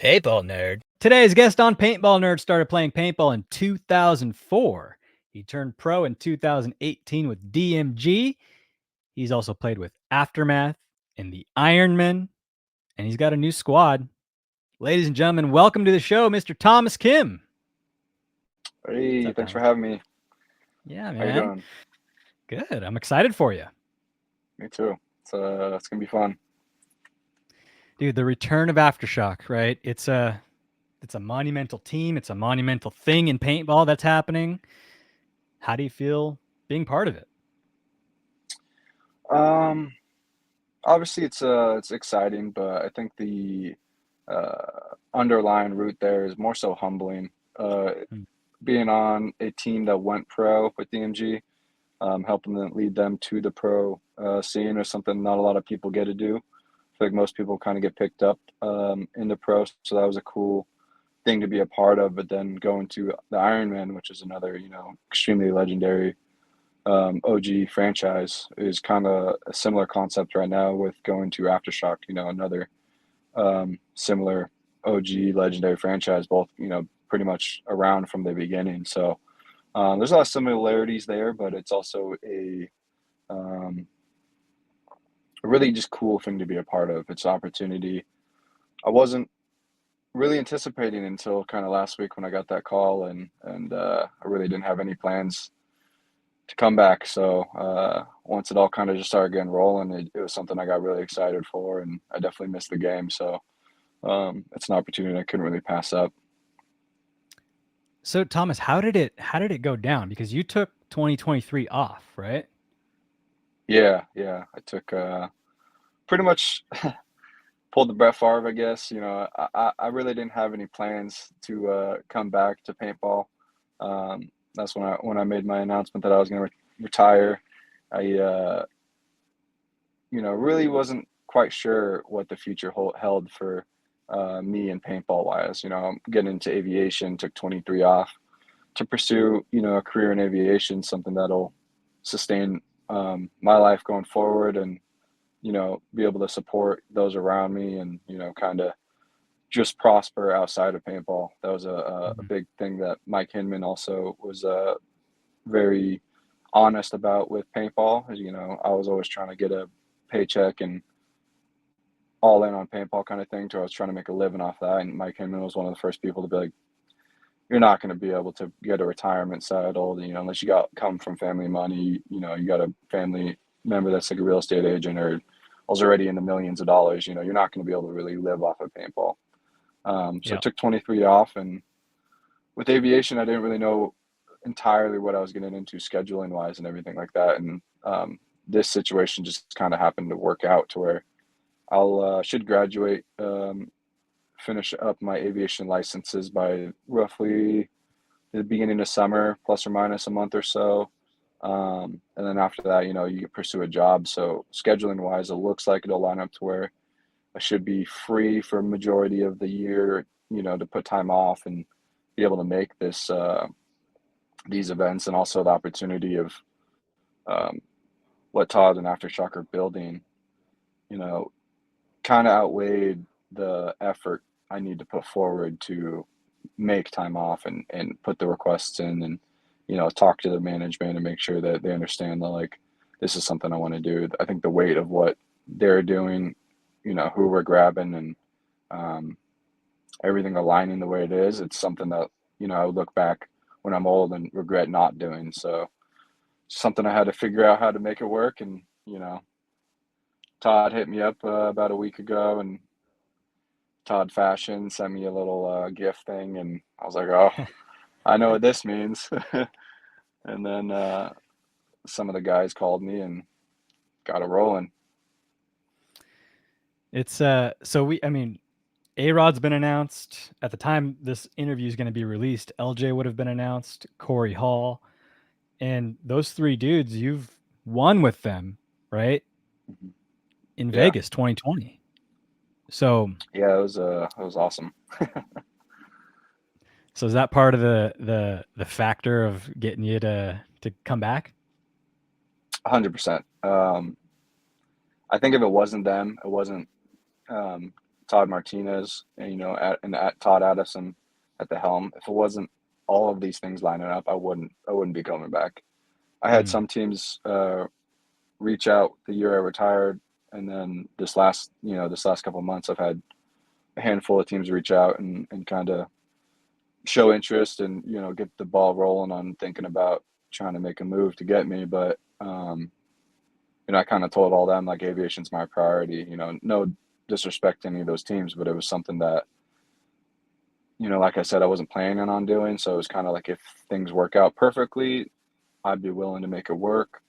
Paintball nerd. Today's guest on Paintball Nerd started playing paintball in 2004. He turned pro in 2018 with DMG. He's also played with Aftermath and the Ironmen, and he's got a new squad. Ladies and gentlemen, welcome to the show, Mr. Thomas Kim. Hey, What's up, thanks for Thomas? having me. Yeah, How you man. doing? Good. I'm excited for you. Me too. It's gonna be fun. Dude, the return of Aftershock, right? It's a monumental team. It's a monumental thing in paintball that's happening. How do you feel being part of it? Um, Obviously it's exciting, but I think the underlying root there is more so humbling. Uh, Mm. Being on a team that went pro with DMG, helping them lead them to the pro scene is something not a lot of people get to do. I feel like most people kind of get picked up in the pro, so that was a cool thing to be a part of. But then going to the Ironman, which is another extremely legendary OG franchise, is kind of a similar concept right now with going to Aftershock. Another similar OG legendary franchise, both pretty much around from the beginning. So there's a lot of similarities there, but it's also um, a really just cool thing to be a part of. It's an opportunity I wasn't really anticipating until kind of last week when I got that call, and I really didn't have any plans to come back. So once it all kind of just started getting rolling, it was something I got really excited for, and I definitely missed the game. So it's an opportunity I couldn't really pass up. So Thomas, how did it go down? Because you took 2023 off, right? Yeah, yeah. I took pretty much pulled the Brett Favre, I guess. I really didn't have any plans to come back to paintball. That's when I made my announcement that I was going to retire. I really wasn't quite sure what the future held for me and paintball wise. I'm getting into aviation, took 23 off to pursue, a career in aviation, something that'll sustain my life going forward, and, be able to support those around me, and, kind of just prosper outside of paintball. That was a Mhm. big thing that Mike Hinman also was very honest about with paintball. As I was always trying to get a paycheck and all in on paintball kind of thing. To I was trying to make a living off that, and Mike Hinman was one of the first people to be like, "You're not going to be able to get a retirement settled, unless you come from family money. You got a family member that's like a real estate agent or was already in the millions of dollars. You're not going to be able to really live off of paintball." So I Yeah. took 23 off, and with aviation, I didn't really know entirely what I was getting into scheduling wise and everything like that. And this situation just kind of happened to work out to where I'll should graduate, finish up my aviation licenses by roughly the beginning of summer, plus or minus a month or so. And then after that, you can pursue a job. So scheduling wise, it looks like it'll line up to where I should be free for a majority of the year, to put time off and be able to make these events, and also the opportunity of um, what Todd and Aftershock are building, you know, kind of outweighed the effort I need to put forward to make time off and put the requests in, and talk to the management and make sure that they understand that, like, this is something I want to do. I think the weight of what they're doing, who we're grabbing, and um, everything aligning the way it is, it's something that I would look back when I'm old and regret not doing. So something I had to figure out how to make it work. And Todd hit me up about a week ago, and Todd Fashion sent me a little gift thing, and I was like, oh, I know what this means. And then some of the guys called me and got it rolling. It's so we I mean, A-Rod's been announced. At the time this interview is going to be released, LJ would have been announced, Corey Hall, and those three dudes you've won with them, right? Mhm. In Yeah, Vegas 2020. So yeah, it was awesome. so is that part of the factor of getting you to come back? 100%. I think if it wasn't them, it wasn't Todd Martinez and, at Todd Addison at the helm. If it wasn't all of these things lining up, I wouldn't be coming back. I had Mm, some teams reach out the year I retired, and then this last couple of months, I've had a handful of teams reach out and kind of show interest and get the ball rolling on thinking about trying to make a move to get me. But I kind of told all them like aviation's my priority. No disrespect to any of those teams, but it was something that like I said, I wasn't planning on doing. So it was kind of like if things work out perfectly, I'd be willing to make it work.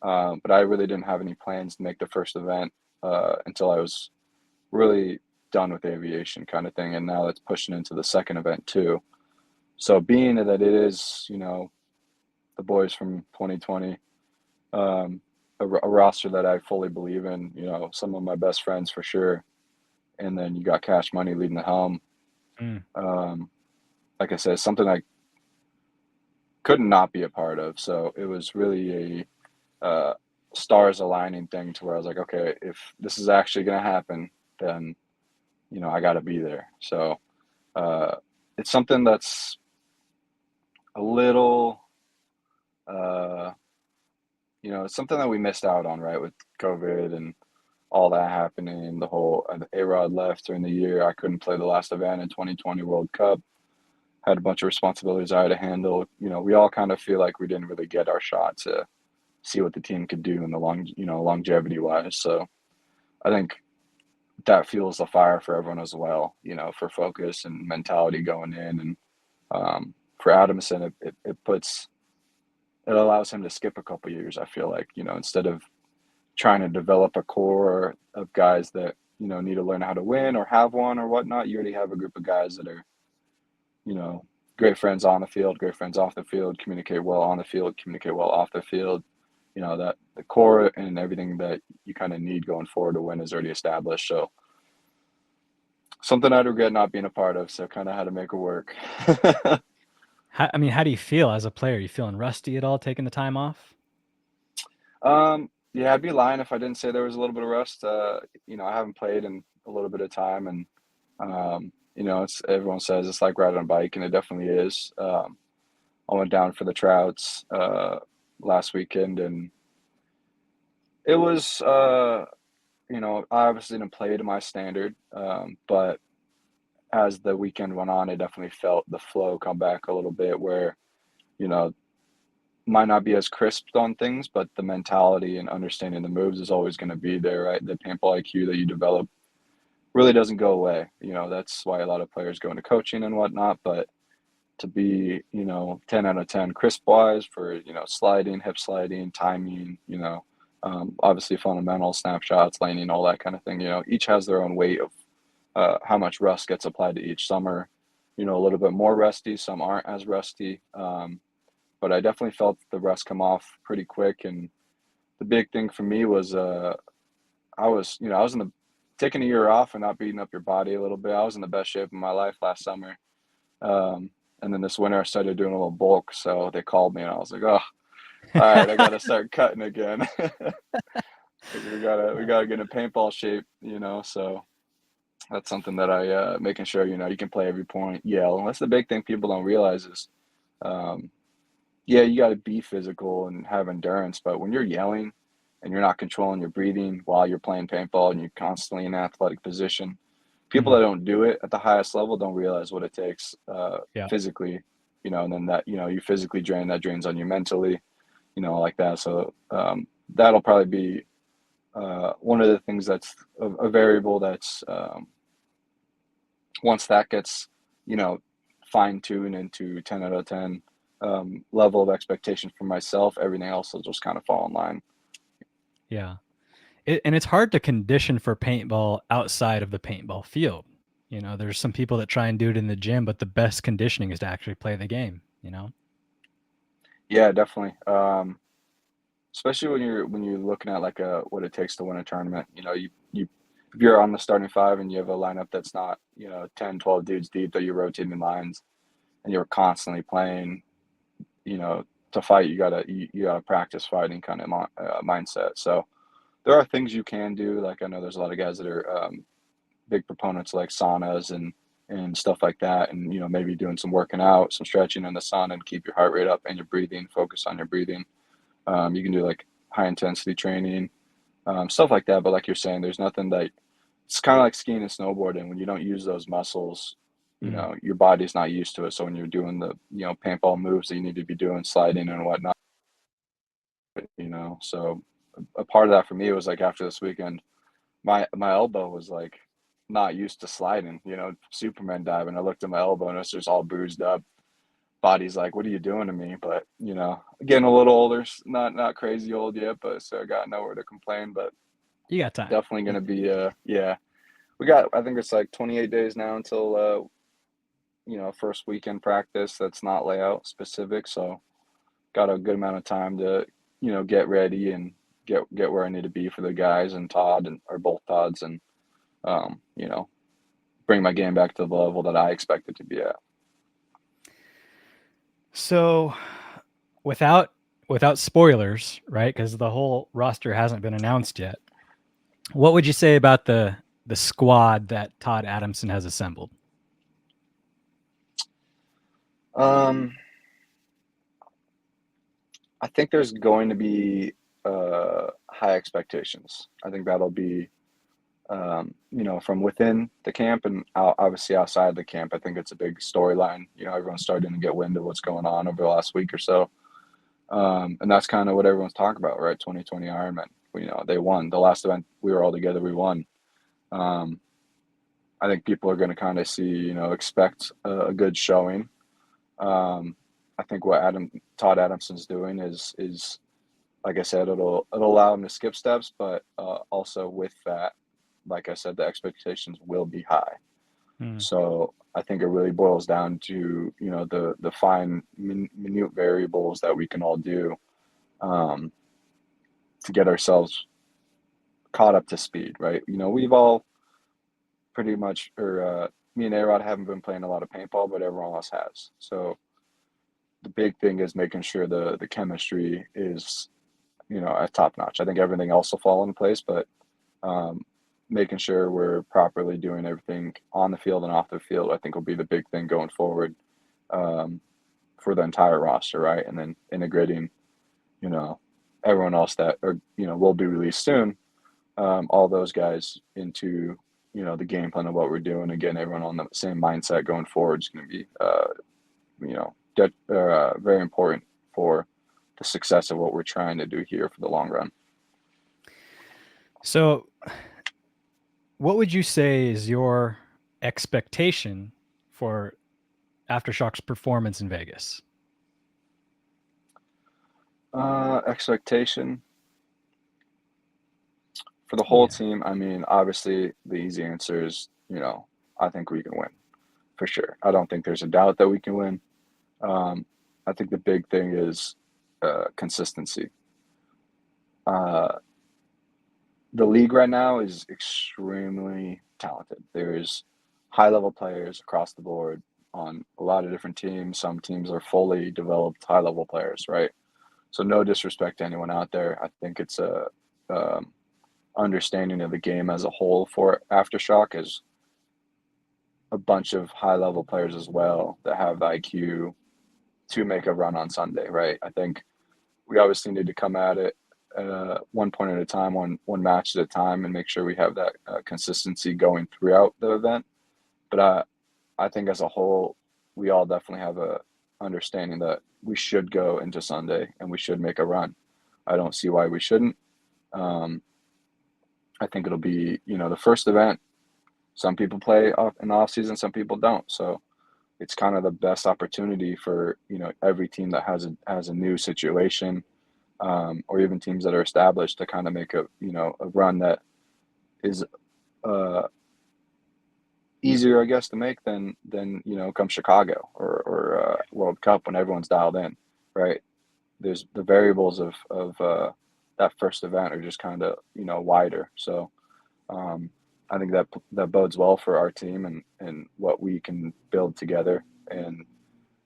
But I really didn't have any plans to make the first event until I was really done with aviation kind of thing. And now that's pushing into the second event too. So being that it is, the boys from 2020, a roster that I fully believe in, some of my best friends for sure. And then you got Cash Money leading the helm. mm. Um, like I said, something I could not be a part of. So it was really a stars aligning thing to where I was like, okay, if this is actually going to happen, then, I got to be there. So uh, it's something that's a little, uh, it's something that we missed out on, right, with COVID and all that happening. The whole A-Rod left during the year. I couldn't play the last event in 2020 World Cup. Had a bunch of responsibilities I had to handle. We all kind of feel like we didn't really get our shot to see what the team could do in the longevity wise. So I think that fuels the fire for everyone as well, for focus and mentality going in. And for Adamson, it allows him to skip a couple years. I feel like, instead of trying to develop a core of guys that, need to learn how to win or have one or whatnot, you already have a group of guys that are, you know, great friends on the field, great friends off the field, communicate well on the field, communicate well off the field. That the core and everything that you kind of need going forward to win is already established. So something I'd regret not being a part of. So kind of had to make it work. How do you feel as a player? You feeling rusty at all taking the time off? Yeah, I'd be lying if I didn't say there was a little bit of rust. I haven't played in a little bit of time, and it's everyone says it's like riding a bike, and it definitely is. I went down for the Trouts last weekend, and it was I obviously didn't play to my standard, but as the weekend went on, I definitely felt the flow come back a little bit, where you know might not be as crisp on things, but the mentality and understanding the moves is always going to be there, right? The paintball IQ that you develop really doesn't go away. That's why a lot of players go into coaching and whatnot. But to be, 10 out of 10 crisp wise for, sliding, hip sliding, timing, obviously fundamental snapshots, laning, all that kind of thing, each has their own weight of how much rust gets applied to each. Some are, a little bit more rusty, some aren't as rusty. But I definitely felt the rust come off pretty quick. And the big thing for me was I was in the taking a year off and not beating up your body a little bit. I was in the best shape of my life last summer. Um, and then this winter I started doing a little bulk. So they called me and I was like, oh, all right, I got to start cutting again. we gotta get in paintball shape, so that's something that I making sure, you can play every point, yell. And that's the big thing people don't realize is, um, yeah, you got to be physical and have endurance, but when you're yelling and you're not controlling your breathing while you're playing paintball and you're constantly in an athletic position, people Mhm. that don't do it at the highest level don't realize what it takes Yeah. physically, and then that, you physically drain, that drains on you mentally, like that. So that'll probably be one of the things that's a variable that's once that gets, you know, fine tuned into 10 out of 10 level of expectation for myself, everything else will just kind of fall in line. Yeah. And it's hard to condition for paintball outside of the paintball field. There's some people that try and do it in the gym, but the best conditioning is to actually play the game? Yeah, definitely. Especially when you're looking at like what it takes to win a tournament. If you're on the starting five and you have a lineup that's not 10, 12 dudes deep that you're rotating lines and you're constantly playing, you know, to fight you gotta practice fighting kind of mindset. So there are things you can do. Like I know there's a lot of guys that are big proponents like saunas and stuff like that, and maybe doing some working out, some stretching in the sun, and keep your heart rate up and your breathing. Focus on your breathing. You can do like high intensity training, stuff like that. But like you're saying, there's nothing that it's kind of like skiing and snowboarding. When you don't use those muscles, Mm. your body's not used to it. So when you're doing the paintball moves that you need to be doing, sliding and whatnot, so a part of that for me was like after this weekend, my elbow was like not used to sliding, Superman dive, and I looked at my elbow and it's just all bruised up. Body's like, what are you doing to me? But getting a little older, not crazy old yet, but so I got nowhere to complain. But You got time. definitely gonna be yeah. We got, I think it's like 28 days now until first weekend practice that's not layout specific, so got a good amount of time to get ready and get where I need to be for the guys and Todd and or both Todds, and um, you know bring my game back to the level that I expect it to be at. So, without spoilers, right? Because the whole roster hasn't been announced yet. What would you say about the squad that Todd Adamson has assembled? Um, I think there's going to be high expectations. I think that'll be from within the camp and obviously outside the camp. I think it's a big storyline. Everyone's starting to get wind of what's going on over the last week or so. And that's kind of what everyone's talking about, right? 2020 Ironmen. They won. The last event we were all together, we won. Um, I think people are going to kind of see, expect a good showing. I think what Todd Adamson's doing is like I said, it'll allow him to skip steps, but also with that, like I said, the expectations will be high. Mm. So I think it really boils down to the fine minute variables that we can all do um, to get ourselves caught up to speed, right? We've all pretty much, or me and Arod haven't been playing a lot of paintball, but everyone else has. So the big thing is making sure the chemistry is at top notch. I think everything else will fall into place, but um, making sure we're properly doing everything on the field and off the field, I think will be the big thing going forward um, for the entire roster, right? And then integrating, you know, everyone else that will be released soon, all those guys into the game plan of what we're doing. Again, everyone on the same mindset going forward is going to be very important for the success of what we're trying to do here for the long run. So, what would you say is your expectation for Aftershock's performance in Vegas? Expectation for the whole Yeah. team. I mean, obviously, the easy answer is, I think we can win for sure. I don't think there's a doubt that we can win. Um, I think the big thing is consistency. Uh, the league right now is extremely talented. There's high level players across the board on a lot of different teams. Some teams are fully developed high level players, right? So no disrespect to anyone out there. I think it's a um, understanding of the game as a whole for Aftershock is a bunch of high level players as well that have the IQ to make a run on Sunday, right? I think we obviously need to come at it one point at a time, one match at a time, and make sure we have that consistency going throughout the event. But I think as a whole, we all definitely have a understanding that we should go into Sunday and we should make a run. I don't see why we shouldn't. Um, I think it'll be the first event. Some people play in the off season, some people don't. So it's kind of the best opportunity for every team that has a new situation, or even teams that are established to kind of make a run that is uh, easier, I guess, to make than come Chicago or World Cup when everyone's dialed in, right? There's the variables of that first event are just kind of wider. So um, I think that bodes well for our team and what we can build together and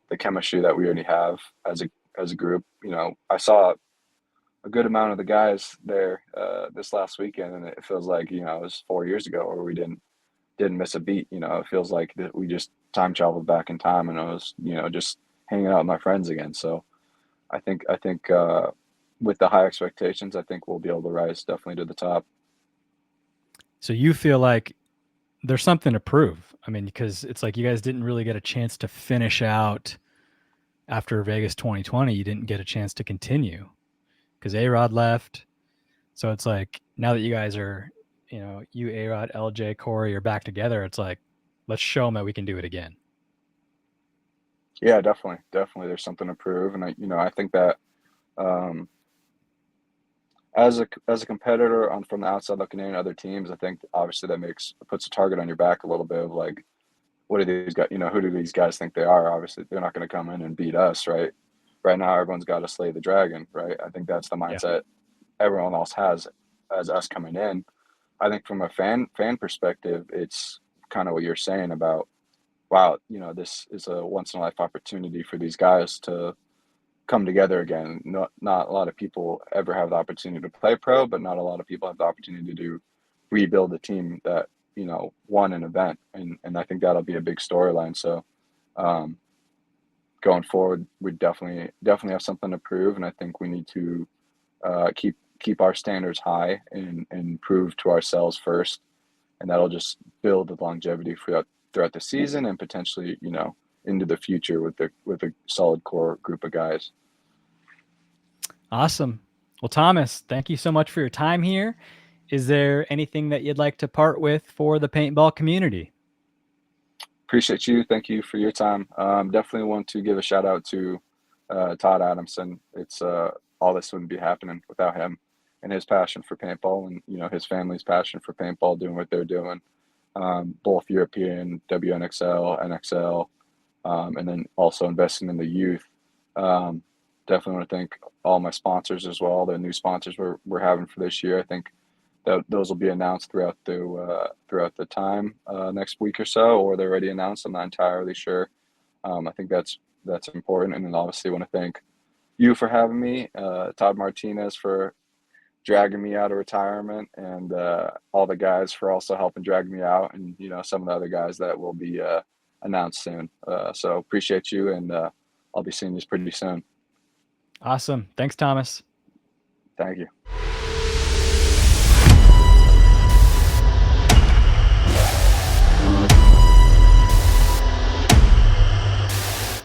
the chemistry that we already have as a group. I saw a good amount of the guys there this last weekend, and it feels like it was 4 years ago where we didn't didn't miss a beat. It feels like that we just time traveled back in time, and I was, just hanging out with my friends again. So I think with the high expectations, I think we'll be able to rise definitely to the top. So you feel like there's something to prove. I mean, because it's like you guys didn't really get a chance to finish out after Vegas 2020. You didn't get a chance to continue because A-Rod left. So it's like now that you guys are, you, A-Rod, LJ, Corey are back together, it's like, let's show them that we can do it again. Yeah, definitely. There's something to prove, and I think that um, as a competitor on from the outside looking in, other teams, I think obviously that puts a target on your back a little bit of like, what do these guys, who do these guys think they are? Obviously, they're not going to come in and beat us, right? Right now, everyone's got to slay the dragon, right? I think that's the Yeah. mindset everyone else has as us coming in. I think from a fan perspective, it's kind of what you're saying about, wow, this is a once in a life opportunity for these guys to come together again. Not a lot of people ever have the opportunity to play pro, but not a lot of people have the opportunity to rebuild a team that won an event, and I think that'll be a big storyline. So um, going forward, we definitely have something to prove, and I think we need to keep our standards high and prove to ourselves first, and that'll just build the longevity throughout the season and potentially into the future with a solid core group of guys. Awesome. Well, Thomas, thank you so much for your time here. Is there anything that you'd like to part with for the paintball community? Appreciate you. Thank you for your time. Definitely want to give a shout out to Todd Adamson. It's all this wouldn't be happening without him and his passion for paintball, and his family's passion for paintball, doing what they're doing, both European, WNXL, NXL, and then also investing in the youth. Um, Definitely want to thank all my sponsors as well. The new sponsors we're having for this year. I think that those will be announced throughout the time next week or so, or they're already announced. I'm not entirely sure. I think that's important, and then obviously want to thank you for having me, Todd Martinez for dragging me out of retirement, and all the guys for also helping drag me out, and some of the other guys that will be announced soon. So appreciate you, and I'll be seeing you pretty soon. Awesome. Thanks, Thomas. Thank you.